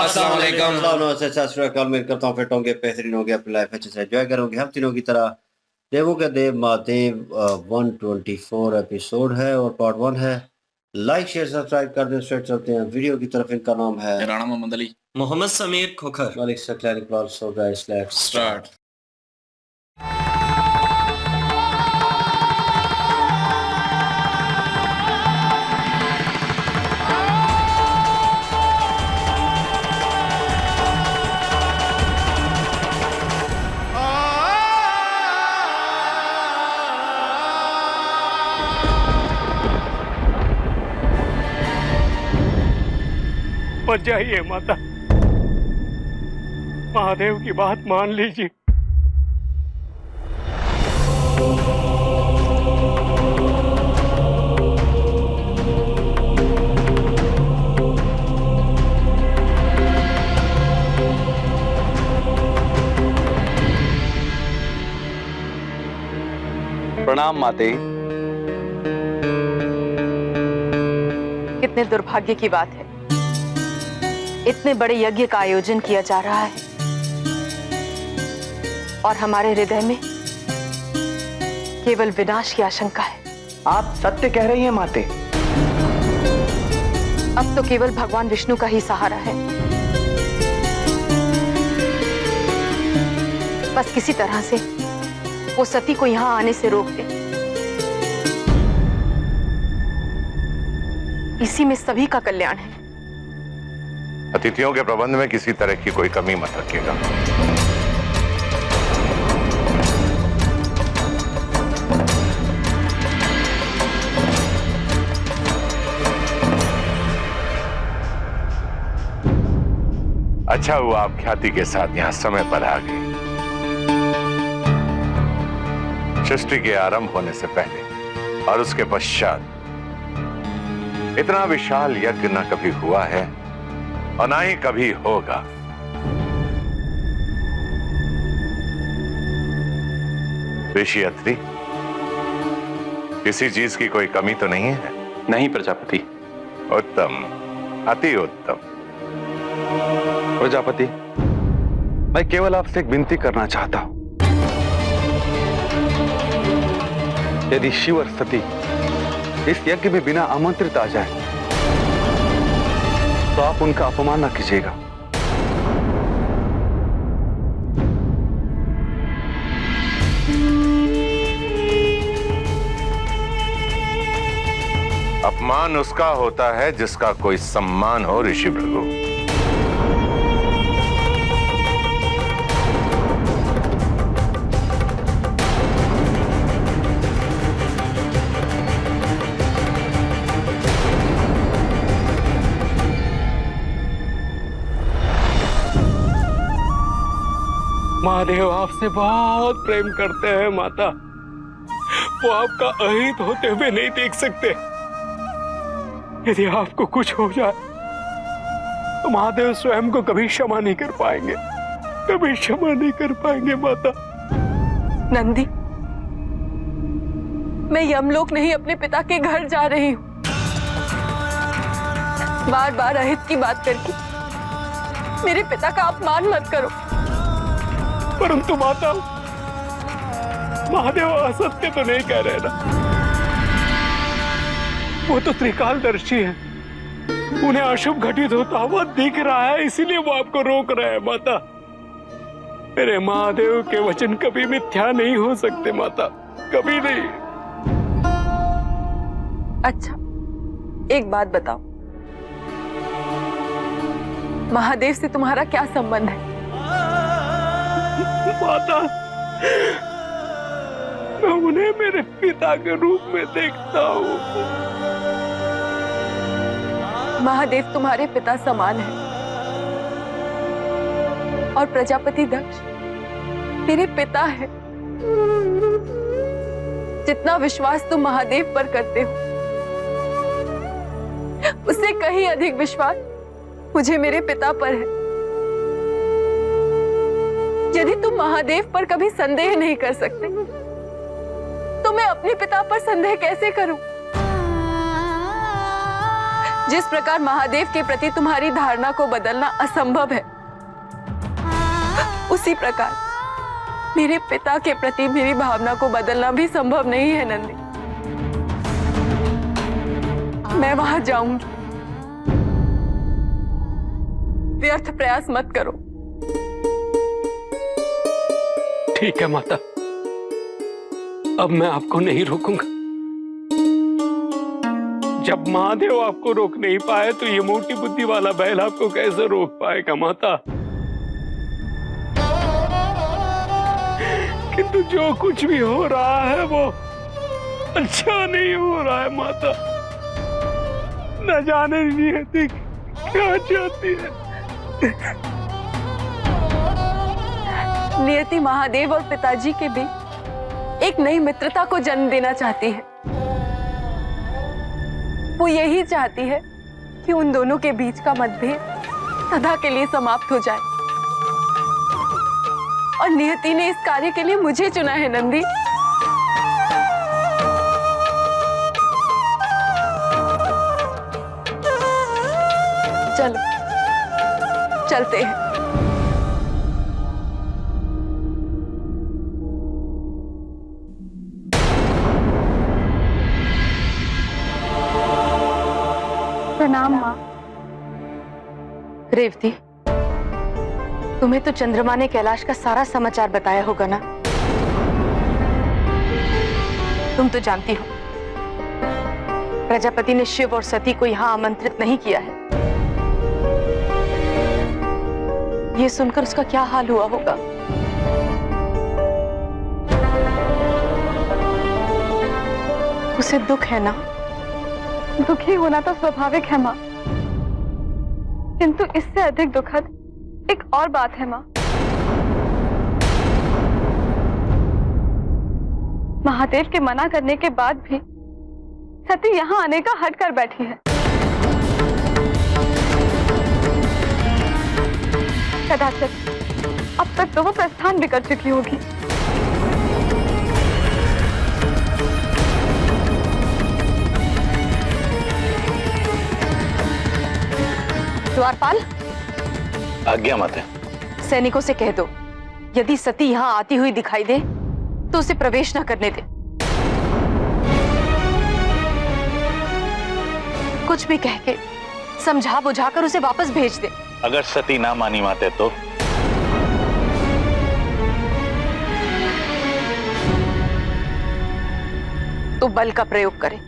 अस्सलाम वालेकुम। उम्मीद करता हूँ फिट होंगे, बेहतरीन होंगे, अपनी लाइफ अच्छे से एंजॉय करोगे। हम तीनों की तरह देवों के देव महादेव 124 एपिसोड है और पार्ट 1 है। लाइक शेयर सब्सक्राइब कर दें। स्ट्रेट चलते हैं वीडियो की तरफ। इनका नाम है राणा मोहम्मद अली, मोहम्मद समीर खोखर, मालिक Saqlain Iqbal. So guys let's start. बच जाइए माता, महादेव की बात मान लीजिए। प्रणाम माते। कितने दुर्भाग्य की बात है, इतने बड़े यज्ञ का आयोजन किया जा रहा है और हमारे हृदय में केवल विनाश की आशंका है। आप सत्य कह रही हैं माते। अब तो केवल भगवान विष्णु का ही सहारा है। बस किसी तरह से वो सती को यहां आने से रोक दे। इसी में सभी का कल्याण है। अतिथियों के प्रबंध में किसी तरह की कोई कमी मत रखिएगा। अच्छा हुआ आप ख्याति के साथ यहां समय पर आ गए। सृष्टि के आरंभ होने से पहले और उसके पश्चात इतना विशाल यज्ञ न कभी हुआ है और ना ही कभी होगा। ऋषि अत्रि, किसी चीज की कोई कमी तो नहीं है? नहीं प्रजापति। उत्तम, अति उत्तम। प्रजापति, मैं केवल आपसे एक विनती करना चाहता हूं। यदि शिव और सती इस यज्ञ में बिना आमंत्रित आ जाए तो आप उनका अपमान न कीजिएगा। अपमान उसका होता है जिसका कोई सम्मान हो ऋषि भृगु। महादेव आपसे बहुत प्रेम करते हैं माता। वो आपका अहित होते हुए नहीं देख सकते। यदि आपको कुछ हो जाए तो महादेव स्वयं को कभी क्षमा नहीं कर पाएंगे, कभी क्षमा नहीं कर पाएंगे माता। नंदी, मैं यमलोक नहीं अपने पिता के घर जा रही हूँ। बार बार अहित की बात करके मेरे पिता का अपमान मत करो। परंतु माता, महादेव असत्य तो नहीं कह रहे ना। वो तो त्रिकालदर्शी है, उन्हें अशुभ घटित होता हुआ दिख रहा है, इसीलिए वो आपको रोक रहे हैं माता। मेरे महादेव के वचन कभी मिथ्या नहीं हो सकते माता, कभी नहीं। अच्छा, एक बात बताओ, महादेव से तुम्हारा क्या संबंध है? माता, मैं उन्हें मेरे पिता के रूप में देखता हूँ। महादेव तुम्हारे पिता समान है और प्रजापति दक्ष मेरे पिता है। जितना विश्वास तुम महादेव पर करते हो, उससे कहीं अधिक विश्वास मुझे मेरे पिता पर है। यदि तुम महादेव पर कभी संदेह नहीं कर सकते तो मैं अपने पिता पर संदेह कैसे करूं? जिस प्रकार महादेव के प्रति तुम्हारी धारणा को बदलना असंभव है, उसी प्रकार मेरे पिता के प्रति मेरी भावना को बदलना भी संभव नहीं है नंदी। मैं वहां जाऊंगी। व्यर्थ प्रयास मत करो। ठीक है माता, अब मैं आपको नहीं रोकूंगा। जब महादेव आपको रोक नहीं पाए तो ये मोटी बुद्धि वाला बैल आपको कैसे रोक पाएगा माता। किंतु जो कुछ भी हो रहा है वो अच्छा नहीं हो रहा है माता। न जाने नियति क्या चाहती है। नियति महादेव और पिताजी के बीच एक नई मित्रता को जन्म देना चाहती है। वो यही चाहती है कि उन दोनों के बीच का मतभेद सदा के लिए समाप्त हो जाए। और नियति ने इस कार्य के लिए मुझे चुना है नंदी। चलो चलते हैं। प्रणाम माँ। रेवती, तुम्हें तो चंद्रमा ने कैलाश का सारा समाचार बताया होगा ना? तुम तो जानती हो प्रजापति ने शिव और सती को यहाँ आमंत्रित नहीं किया है। ये सुनकर उसका क्या हाल हुआ होगा। उसे दुख है ना? दुखी होना तो स्वाभाविक है माँ, किंतु इससे अधिक दुखद एक और बात है माँ। महादेव के मना करने के बाद भी सती यहाँ आने का हट कर बैठी है। कदाचित अब तक तो वो प्रस्थान भी कर चुकी होगी। द्वारपाल, आज्ञा माता। सैनिकों से कह दो यदि सती यहाँ आती हुई दिखाई दे तो उसे प्रवेश न करने दे। कुछ भी कह के समझा बुझाकर उसे वापस भेज दे। अगर सती ना मानी माते तो बल का प्रयोग करे।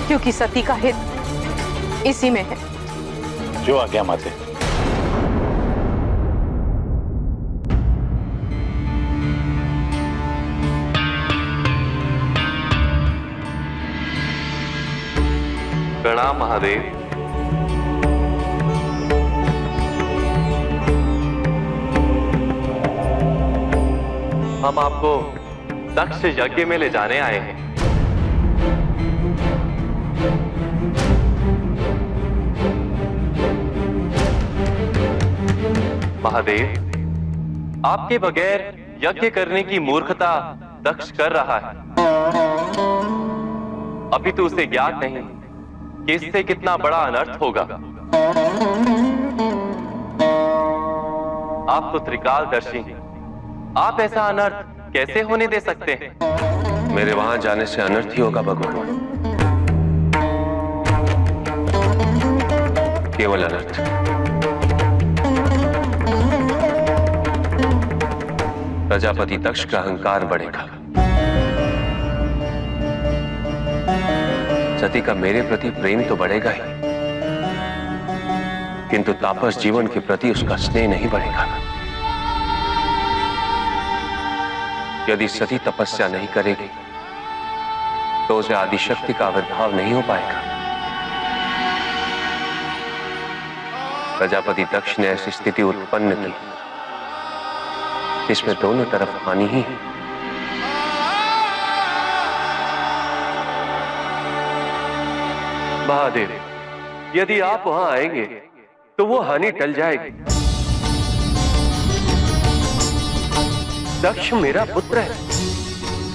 क्योंकि सती का हित इसी में है। जो आज्ञा माते। प्रणाम महादेव। हम आपको दक्ष यज्ञ में ले जाने आए हैं। महादेव, आपके बगैर यज्ञ करने की मूर्खता दक्ष कर रहा है। अभी तो उसे ज्ञात नहीं कि इससे कितना बड़ा अनर्थ होगा। आप तो त्रिकालदर्शी हैं, आप ऐसा अनर्थ कैसे होने दे सकते हैं? मेरे वहां जाने से अनर्थ ही होगा भगवान, केवल अनर्थ। प्रजापति दक्ष का अहंकार बढ़ेगा। सती का मेरे प्रति प्रेम तो बढ़ेगा ही, किंतु तापस जीवन के प्रति उसका स्नेह नहीं बढ़ेगा। यदि सती तपस्या नहीं करेगी तो उसे आदिशक्ति का आविर्भाव नहीं हो पाएगा। प्रजापति दक्ष ने ऐसी स्थिति उत्पन्न की जिसमें दोनों तरफ हानि ही है। महादेव, यदि आप वहां आएंगे तो वो हानि टल जाएगी। दक्ष मेरा पुत्र है,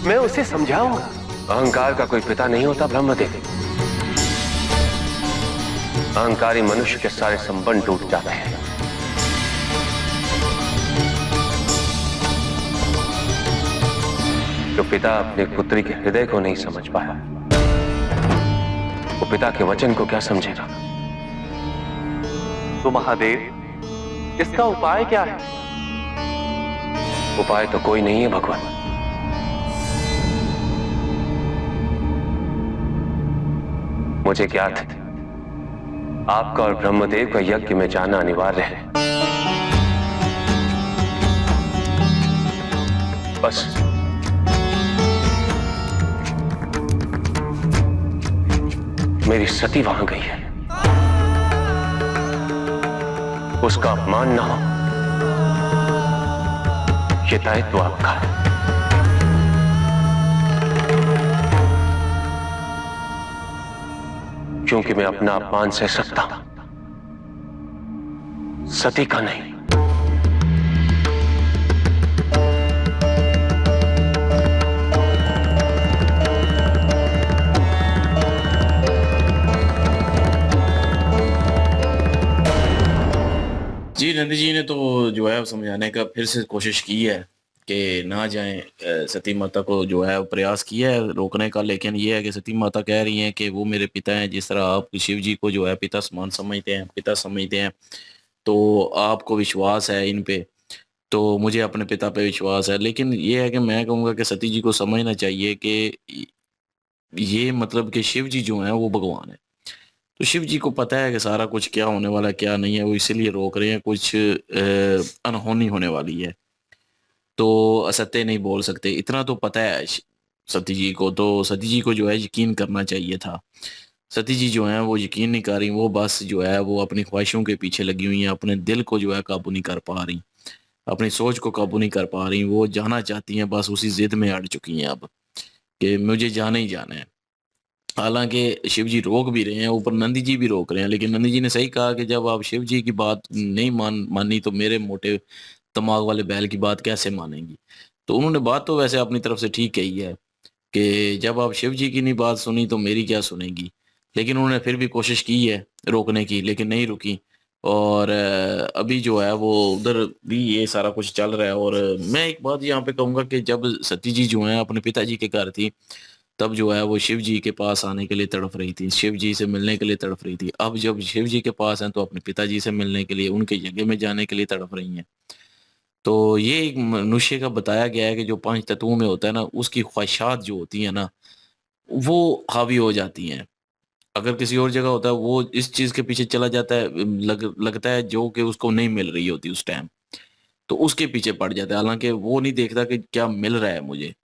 मैं उसे समझाऊंगा। अहंकार का कोई पिता नहीं होता ब्रह्मदेव। अहंकारी मनुष्य के सारे संबंध टूट जाते हैं। जो पिता अपने पुत्री के हृदय को नहीं समझ पाया, वो पिता के वचन को क्या समझेगा? तो महादेव, इसका उपाय क्या है? उपाय तो कोई नहीं है भगवान। मुझे ज्ञात है आपका और ब्रह्मदेव का यज्ञ में जाना अनिवार्य है। बस मेरी सती वहां गई है, उसका अपमान ना हो, ये दायित्व आपका है। क्योंकि मैं अपना अपमान सह सकता हूं, सती का नहीं। जी नंदी जी ने तो जो है समझाने का फिर से कोशिश की है कि ना जाएं, सती माता को जो है प्रयास किया है रोकने का, लेकिन ये है कि सती माता कह रही हैं कि वो मेरे पिता हैं। जिस तरह आप शिव जी को जो है पिता समान समझते हैं, पिता समझते हैं, तो आपको विश्वास है इन पे, तो मुझे अपने पिता पे विश्वास है। लेकिन ये है कि मैं कहूँगा कि सती जी को समझना चाहिए कि ये मतलब कि शिव जी जो हैं वो भगवान है। तो शिव जी को पता है कि सारा कुछ क्या होने वाला है क्या नहीं है, वो इसीलिए रोक रहे हैं। कुछ अनहोनी होने वाली है तो असत्य नहीं बोल सकते, इतना तो पता है सती जी को। तो सती जी को जो है यकीन करना चाहिए था। सती जी जो है वो यकीन नहीं कर रही, वो बस जो है वो अपनी ख्वाहिशों के पीछे लगी हुई हैं, अपने दिल को जो है काबू नहीं कर पा रही, अपनी सोच को काबू नहीं कर पा रही। वो जाना चाहती हैं, बस उसी जिद में अड़ चुकी हैं अब कि मुझे जाना ही जाना है। हालांकि शिव जी रोक भी रहे हैं, ऊपर नंदी जी भी रोक रहे हैं, लेकिन नंदी जी ने सही कहा कि जब आप शिव जी की बात नहीं मानी तो मेरे मोटे दिमाग वाले बैल की बात कैसे मानेंगी। तो उन्होंने बात तो वैसे अपनी तरफ से ठीक कही है कि जब आप शिव जी की नहीं बात सुनी तो मेरी क्या सुनेगी। लेकिन उन्होंने फिर भी कोशिश की है रोकने की, लेकिन नहीं रुकी। और अभी जो है वो उधर भी ये सारा कुछ चल रहा है। और मैं एक बात यहाँ पे कहूँगा कि जब सती जी जो है अपने पिताजी के घर थी, तब जो है वो शिव जी के पास आने के लिए तड़प रही थी, शिव जी से मिलने के लिए तड़प रही थी। अब जब शिव जी के पास हैं तो अपने पिताजी से मिलने के लिए, उनके यज्ञ में जाने के लिए तड़प रही हैं। तो ये एक मनुष्य का बताया गया है कि जो 5 तत्वों में होता है ना, उसकी ख्वाहिशात जो होती हैं ना, वो हावी हो जाती हैं। अगर किसी और जगह होता है वो इस चीज़ के पीछे चला जाता है, लगता है जो कि उसको नहीं मिल रही होती उस टाइम, तो उसके पीछे पड़ जाता है। हालाँकि वो नहीं देखता कि क्या मिल रहा है मुझे।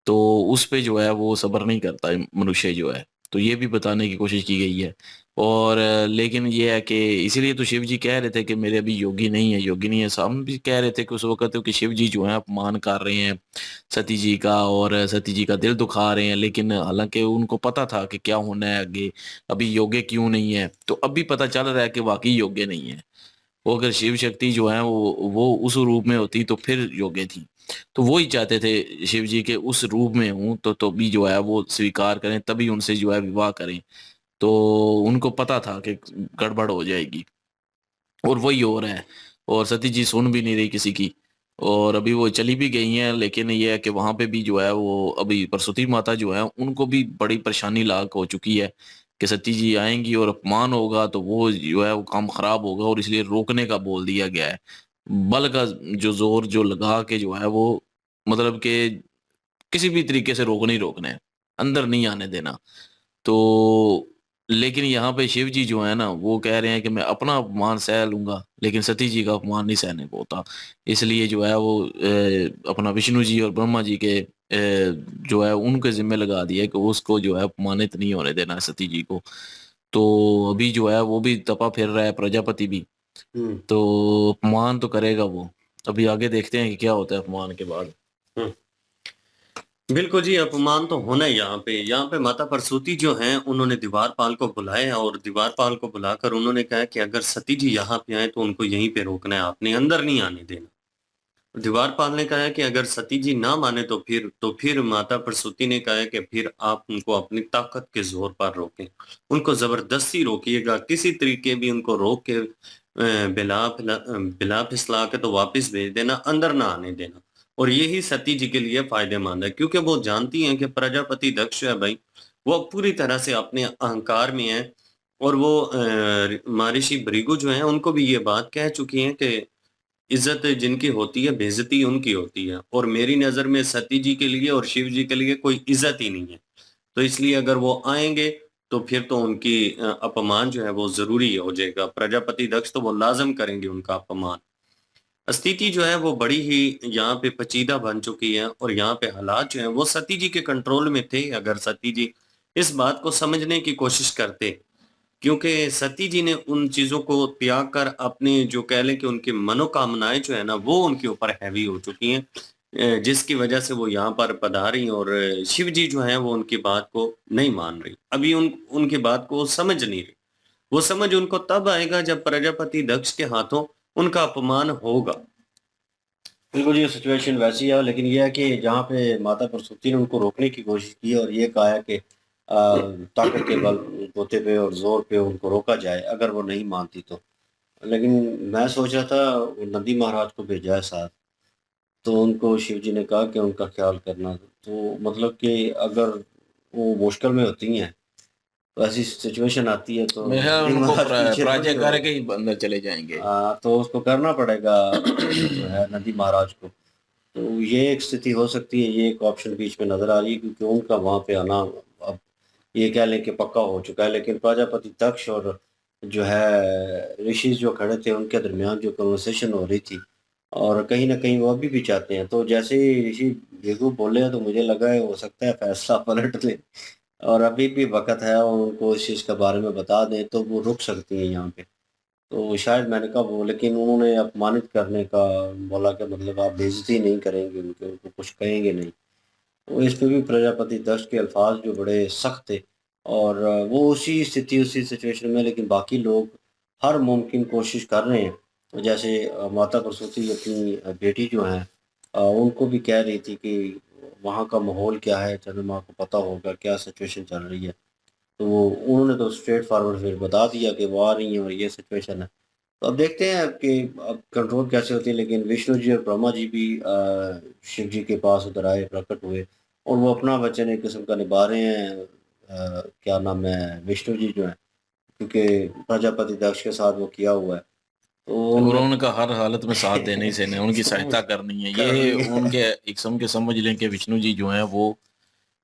तो उस पे जो है वो सब्र नहीं करता है मनुष्य जो है। तो ये भी बताने की कोशिश की गई है। और लेकिन ये है कि इसीलिए तो शिव जी कह रहे थे कि मेरे अभी योगी नहीं है, योगी नहीं है। हम भी कह रहे थे कि उस वक़्त कि शिव जी जो है अपमान कर रहे हैं सती जी का और सती जी का दिल दुखा रहे हैं। लेकिन हालाँकि उनको पता था कि क्या होना है आगे, अभी योग्य क्यों नहीं है। तो अभी पता चल रहा है कि वाक़ई योग्य नहीं है। वो अगर शिव शक्ति जो है वो उस रूप में होती तो फिर योग्य थी। तो वो ही चाहते थे शिव जी के उस रूप में हूँ तो भी जो है वो स्वीकार करें, तभी उनसे जो है विवाह करें। तो उनको पता था कि गड़बड़ हो जाएगी और वही हो रहा है। और सती जी सुन भी नहीं रही किसी की, और अभी वो चली भी गई हैं। लेकिन ये है कि वहाँ पे भी जो है वो अभी सरस्वती माता जो है उनको भी बड़ी परेशानी लाक हो चुकी है कि सती जी आएंगी और अपमान होगा तो वो जो है वो काम खराब होगा, और इसलिए रोकने का बोल दिया गया है। बल का जो जोर जो लगा के जो है वो मतलब कि किसी भी तरीके से रोकना ही रोकना है, अंदर नहीं आने देना। तो लेकिन यहाँ पे शिव जी जो है ना वो कह रहे हैं कि मैं अपना अपमान सह लूंगा, लेकिन सती जी का अपमान नहीं सहने को होता। इसलिए जो है वो अपना विष्णु जी और ब्रह्मा जी के जो है उनके जिम्मे लगा दिया कि उसको जो है अपमानित नहीं होने देना है सती जी को। तो अभी जो है वो भी तपा फिर रहा है, प्रजापति भी। तो अपमान तो करेगा वो। अभी आगे देखते हैं कि क्या होता है अपमान के बाद। बिल्कुल जी, अपमान तो होना ही। यहाँ पे माता परसुती जो हैं उन्होंने दीवारपाल को बुलाया और दीवारपाल को बुलाकर उन्होंने कहा कि अगर सती जी यहाँ पे आए तो उनको यहीं पे रोकना है, आपने अंदर नहीं आने देना। दीवार पालने का है कि अगर सती जी ना माने तो फिर माता प्रसूति ने कहा है कि फिर आप उनको अपनी ताकत के जोर पर रोकें, उनको जबरदस्ती रोकिएगा, किसी तरीके भी उनको रोक के बिला फिसला के तो वापस भेज देना, अंदर ना आने देना। और यही सती जी के लिए फायदेमंद है, क्योंकि वो जानती हैं कि प्रजापति दक्ष है भाई, वो पूरी तरह से अपने अहंकार में है। और वो महर्षि भृगु जो है उनको भी ये बात कह चुकी हैं कि इज्जत जिनकी होती है बेइज्जती उनकी होती है, और मेरी नजर में सती जी के लिए और शिव जी के लिए कोई इज्जत ही नहीं है। तो इसलिए अगर वो आएंगे तो फिर तो उनकी अपमान जो है वो जरूरी हो जाएगा। प्रजापति दक्ष तो वो लाजम करेंगे उनका अपमान। स्थिति जो है वो बड़ी ही यहाँ पे पेचीदा बन चुकी है, और यहाँ पे हालात जो है वो सती जी के कंट्रोल में थे। अगर सती जी इस बात को समझने की कोशिश करते, क्योंकि सती जी ने उन चीजों को त्याग कर अपने जो कह लें कि उनकी मनोकामनाएं जो है ना वो उनके ऊपर हैवी हो चुकी हैं, जिसकी वजह से वो यहाँ पर पधारी, और शिव जी जो है वो उनकी बात को नहीं मान रही, अभी उनकी बात को समझ नहीं रही। वो समझ उनको तब आएगा जब प्रजापति दक्ष के हाथों उनका अपमान होगा। बिल्कुल ये सिचुएशन वैसी है, लेकिन ये है कि जहाँ पे माता प्रसूति ने उनको रोकने की कोशिश की और ये कहा है कि ताकत के बल होते पे और जोर पे उनको रोका जाए अगर वो नहीं मानती तो। लेकिन मैं सोच रहा था वो नंदी महाराज को भेजा है साथ, तो उनको शिव जी ने कहा कि उनका ख्याल करना। तो मतलब कि अगर वो मुश्किल में होती हैं तो ऐसी सिचुएशन आती है तो मेरा नंदी उनको महाराज पीछे थोड़ी प्राजय हो। करके ही अंदर चले जाएंगे। तो उसको करना पड़ेगा जो है नंदी महाराज को। तो ये एक स्थिति हो सकती है, ये एक ऑप्शन बीच में नजर आ रही है, क्योंकि उनका वहाँ पे आना अब ये कह लें कि पक्का हो चुका है। लेकिन प्रजापति दक्ष और जो है ऋषि जो खड़े थे उनके दरमियान जो कन्वर्सेशन हो रही थी, और कहीं ना कहीं वो अभी भी चाहते हैं। तो जैसे ही ऋषि भृगु बोले हैं, तो मुझे लगा है हो सकता है फैसला पलट ले, और अभी भी वक्त है और उनको इस चीज़ के बारे में बता दें तो वो रुक सकती हैं यहाँ पे। तो शायद मैंने कहा वो, लेकिन उन्होंने अपमानित करने का बोला कि मतलब आप बेइज्जती नहीं करेंगे उनके, उनको कुछ कहेंगे नहीं। तो इस पे भी प्रजापति दक्ष के अल्फाज जो बड़े सख्त थे, और वो उसी स्थिति उसी सिचुएशन में, लेकिन बाकी लोग हर मुमकिन कोशिश कर रहे हैं। तो जैसे माता प्रसूति अपनी बेटी जो हैं उनको भी कह रही थी कि वहाँ का माहौल क्या है, चंद्रमा को पता होगा क्या सिचुएशन चल रही है। तो वो उन्होंने तो स्ट्रेट फॉरवर्ड फिर बता दिया कि वो आ रही हैं और ये सिचुएशन है। तो अब देखते हैं कि अब कंट्रोल कैसे होती है। लेकिन विष्णु जी और ब्रह्मा जी भी शिव जी के पास उधर आए, प्रकट हुए, और वो अपना वचन एक किस्म का निभा रहे हैं। क्या नाम है, विष्णु जी जो है, क्योंकि प्रजापति दक्ष के साथ वो किया हुआ है। तो और उनका हर हालत में साथ देने से नहीं, उनकी सहायता करनी है। ये उनके एक किस्म के समझ लें कि विष्णु जी जो है वो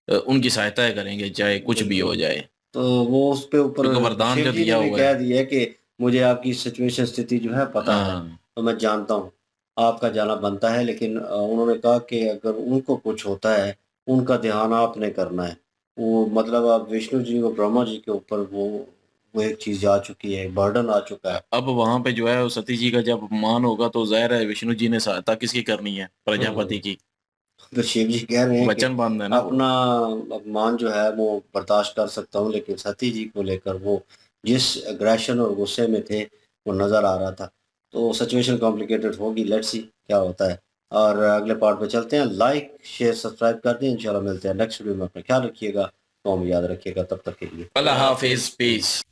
उनकी सहायता करेंगे चाहे कुछ भी हो जाए। तो वो उस पे ऊपर उनको वरदान शिव जो जी ने दिया भी हुआ कह है। दिया है कि मुझे आपकी सिचुएशन स्थिति जो है पता है, हाँ, तो मैं जानता हूँ आपका जाना बनता है। लेकिन उन्होंने कहा कि अगर उनको कुछ होता है उनका ध्यान आपने करना है। वो मतलब अब विष्णु जी और ब्रह्मा जी के ऊपर वो एक चीज आ चुकी है, बर्डन आ चुका है। अब वहां पे जो है वो सती जी का जब अपमान होगा तो जाहिर है विष्णु जी ने सहायता किसकी करनी है, प्रजापति की। तो शिव जी कह रहे हैं कि वचन बांध है ना वो। अपना अपमान जो है वो बर्दाश्त कर सकता हूँ, लेकिन सती जी को लेकर वो जिस एग्रेशन और गुस्से में थे वो नज़र आ रहा था। तो सिचुएशन कॉम्प्लिकेटेड होगी, लेट्स सी क्या होता है। और अगले पार्ट पे चलते हैं। लाइक शेयर सब्सक्राइब कर दें। इंशाल्लाह मिलते हैं नेक्स्ट वीडियो में। अपना ख्याल रखिएगा, तो हम याद रखिएगा। तब तक के लिए अल्लाह हाफिज, पीस।